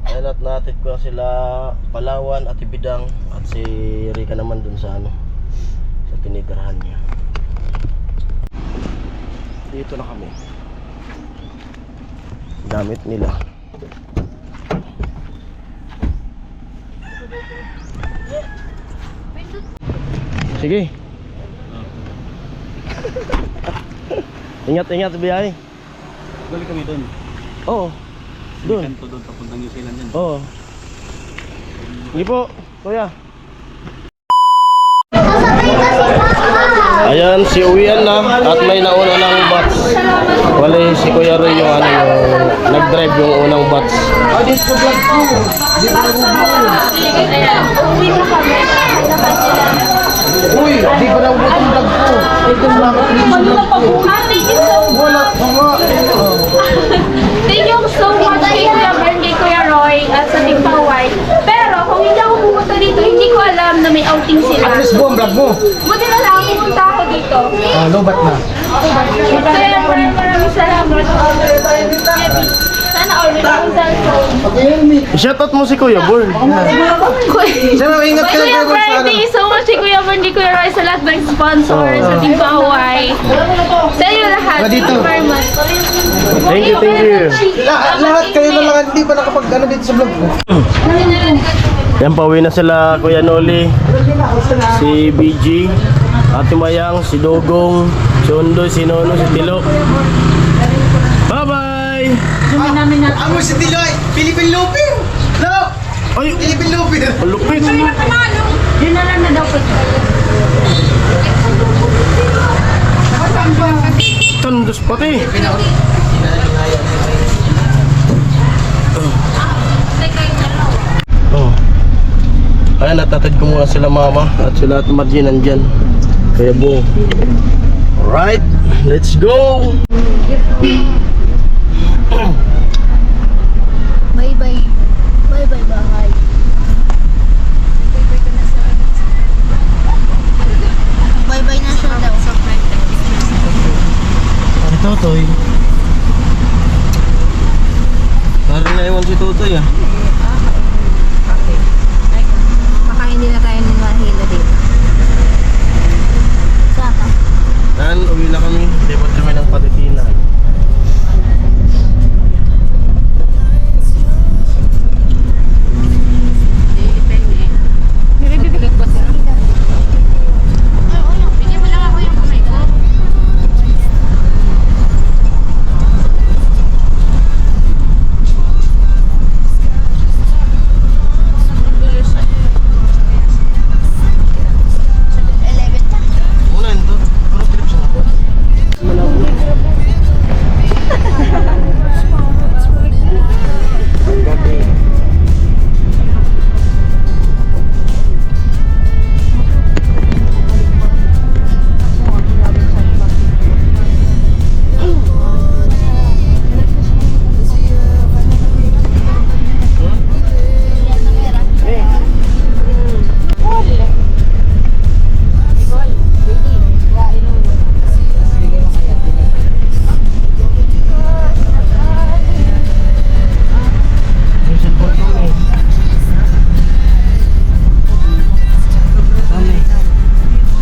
Ayan at natin ko sila Palawan at Ibidang at si Rika naman dun sa ano, sa tinitirahan niya. Dito na kami. Gamit nila. Sige. Ingat-ingat sa biyahe. Balik kami doon. Oo. Doon. Kanto doon papuntang New Zealand yan. Oo. Sige po, kuya. Ayan, si uwian na at may nauna ng bats. Wala si Kuya Roy yung ano, yung nag-drive yung unang bats. Uy, di ba na ubot ang vlog ko? Ito na ako wala. Thank you so much kay Kuya Bern, kay Kuya Roy, at sa Team Paway. Pero kung hindi ako pumunta dito, hindi ko alam na may outing sila. At least buong vlog mo. Buti na lang pumunta ako dito. Lobat na. Kaya maraming salamat. Sana all with akong cellphone. Shoutout mo si Kuya Born. Sino, ingat ka Kuya na Bern, thank you so much kay Kuya Bern, kay Kuya Roy, sa lahat ng sponsor, sa Team Paway. Sa inyo lahat. Thank you very much. Thank you, thank you. Lahat kayo na lang hindi pa nakapag ano dito sa vlog ko. Yan, pauwi na sila Kuya Noli, si BG, Ate Mayang, si Dogong, si Undoy, si Nono, si Tilo. Bye-bye! Amo si Tiloy, Philippine Lupin! No! Ay, Philippine Lupin! ang lupit! Yun na lang na daw po. Tandos pati! Oh. Ayan, natatid ko muna sila mama at sila at Margie nandyan. Kaya bo. Alright, let's go! Bye-bye. Bye-bye, bahay. Bye-bye na siya daw. Si Totoy. Parang naiwan si Totoy ah. Baka hindi na tayo nilahila dito. Saka. Yan, uwi na kami. Lipat kami ng Patitinan. Bigyan mo lang ako yung kamay ko. Muna ito. Parang trip siya ako. Gabi.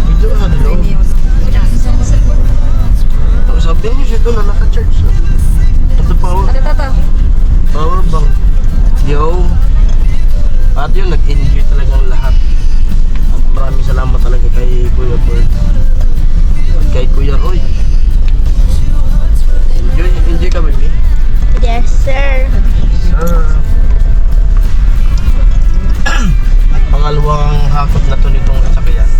Video ka na daw. Sabi niyo siya doon na naka-charge siya. Ito power bank. Yo. At yun, nag-enjoy talagang lahat. At maraming salamat talaga kay Kuya Bird. At kay Kuya Roy. Enjoy ka, baby. Yes, sir. At pangalawang hakot na to nitong sasakyan.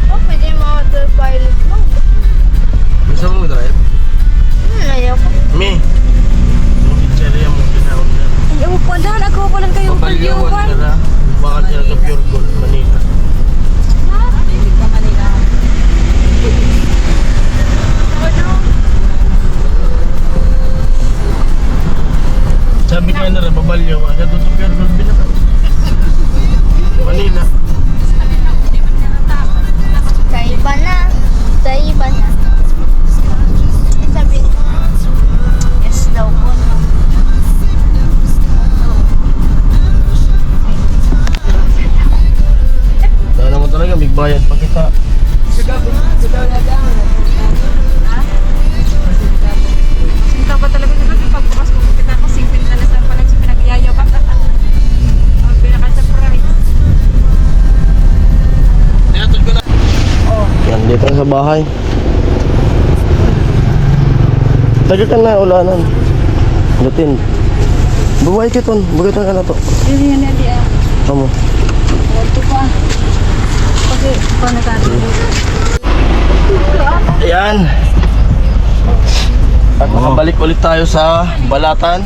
Oh, pwede mo autopilot mo. Gusto mo drive? Ayaw ko. Me. Yung pizzeria mo, tinawag na. Ayaw ko. Dahan ako pa lang kayong Papaliwan pag-iwan. ka na. Bakit siya sa... Sinta ba talaga nila yung pagbukas ko kita ko singpin na lang pa lang sa pinag-iyayaw ka. Ang pinaka-surprise. Yan, dito na sa bahay. Taga ka na, ulanan. Lutin. Buhay ka ton, buhay ka na to. Hindi yan hindi ah. Kamu. Ito pa. Kasi paano tayo? Ayan. At makabalik ulit tayo sa Balatan.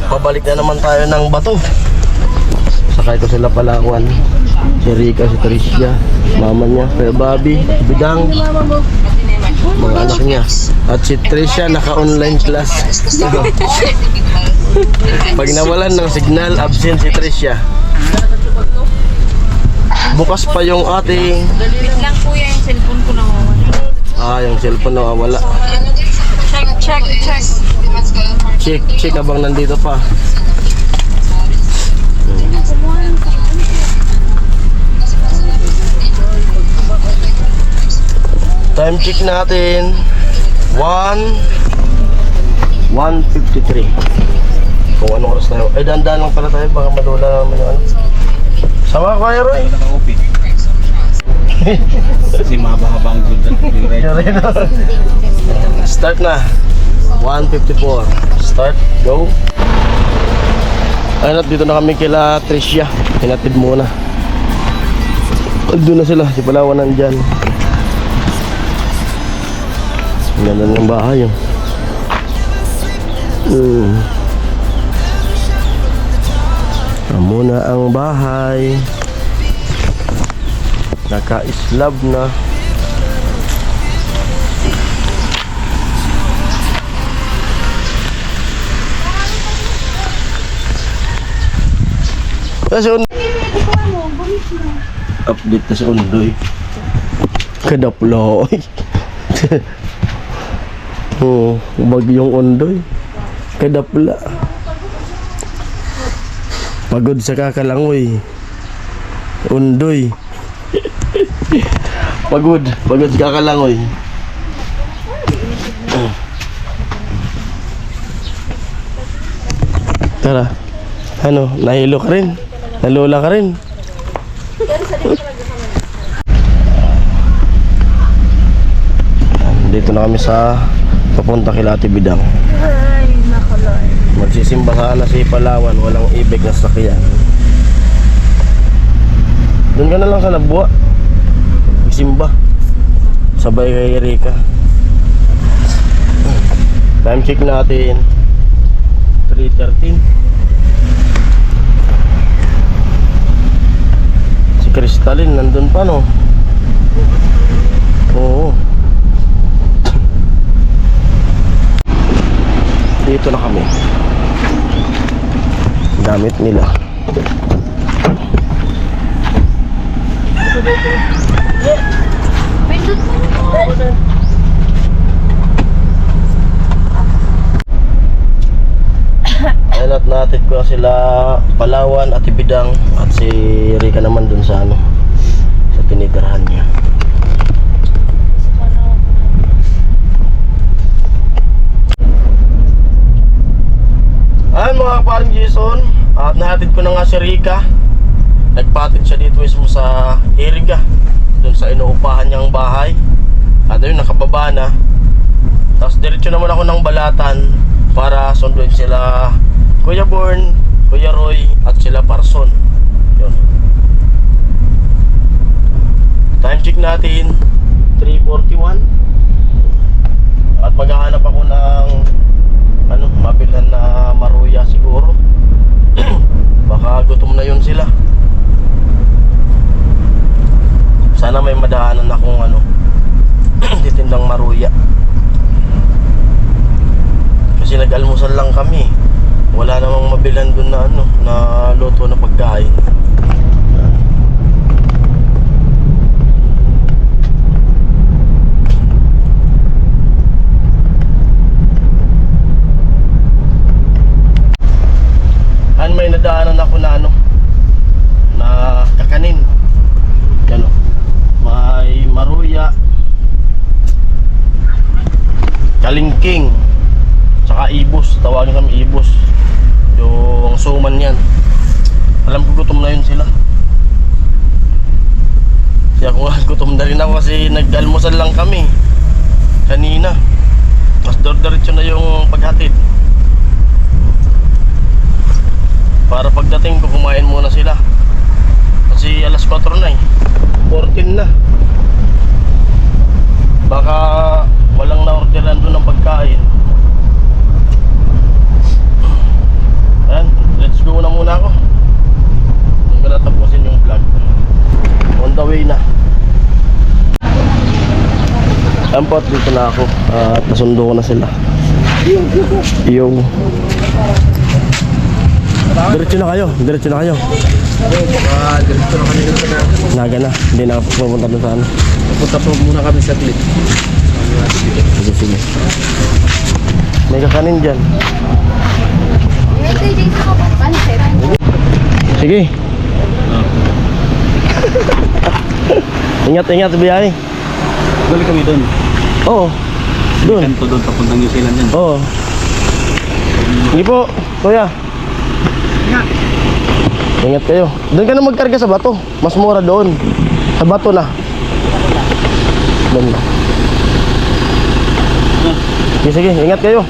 Pabalik na naman tayo ng Bato. Sakay ko sila Palawan. Si Rika, si Tricia, mama niya, Kuya Bobby, si Bidang, mga anak niya. At si Tricia naka-online class. Pag nawalan ng signal, absent si Tricia. Bukas pa yung ating... Wait lang kuya, yung cellphone ko nawawala. yung cellphone nawawala. Check. Check abang nandito pa. Time check natin 1:53. Kung anong oras tayo. Ay, dandan lang pala tayo. Baka madula naman yung ano. Sama ko kayo, Roy. Naka-OP. Kasi mahaba-haba ang good yung right. Start na. 1:54. Start. Go. Ayun at dito na kami kila Tricia. Hinatid muna. Doon na sila. Si Palawan nandyan. Ang ganda ng bahay yun. Muna ang bahay. Naka-slab na. Kasi update na si Undoy. Kadaplo. Bagyong Undoy. Kadapla. Pagod sa kakalangoy. Undoy. Pagod sa kakalangoy. Tara. Ano, nahilo ka rin? Nalula ka rin? Dito na kami sa papunta kila Ate Bidang. Ay, nakalay. Magsisimba sana si Palawan, walang ibig na sakyan. Doon ka na lang sa Labuha. Magsimba. Sabay kay Rika. Time check natin 3:13. Si Crystalline nandun pa, no? Oo. Dito na kami. Gamit nila. Ayun at natin ko sila Palawan, Ate Bidang at si Rika naman dun sa ano, sa tinitirahan niya. Ayun mga kaparing Jason, at nahatid ko na nga si Rika. Nagpatid siya dito mismo sa Iriga, dun sa inuupahan niyang bahay. At ayun, nakababa na. Tapos diretso naman ako ng Balatan para sunduin sila Kuya Born, Kuya Roy at sila Parson. Yun. Time check natin 3:41. At maghahanap ako ng ano, mabilhan na maruya siguro. Baka gutom na yun sila. Sana may madaanan akong ano, titindang maruya. Kasi nag-almusal lang kami. Wala namang mabilhan dun na ano, na luto na pagkain. May nadaanan ako na ano, na kakanin. Gano. kalingking, tsaka ibos. Tawagin kami ibos. Yung suman yan. Alam ko gutom na yun sila. Kaya ako nga gutom na rin ako kasi nag-almusal lang kami kanina. Mas diretso na yung paghatid. Para pagdating ko kumain muna sila. Kasi alas 4 na eh. 14 na. Baka walang na-orderan doon ng pagkain. Ayan, let's go na muna ako. Hindi ko natapusin yung vlog. On the way na. Ayan po, at dito na ako. At nasundo ko na sila. Yung diretso na kayo. Diretso na kayo. Diretso na kami dito na. Naga na. Hindi na pupunta doon sa ano. Pupunta po muna kami sa clip. Sige, sige. May kakanin dyan. Sige. Ingat, ingat, biyahe. Balik kami doon. Oo. Doon. Kanto doon papuntang New Zealand yan. Oo. Sige po, kuya. Ingat kayo. Doon ka na magkarga sa bato. Mas mura doon. Sa bato na. Doon na. Sige, sige. Ingat kayo.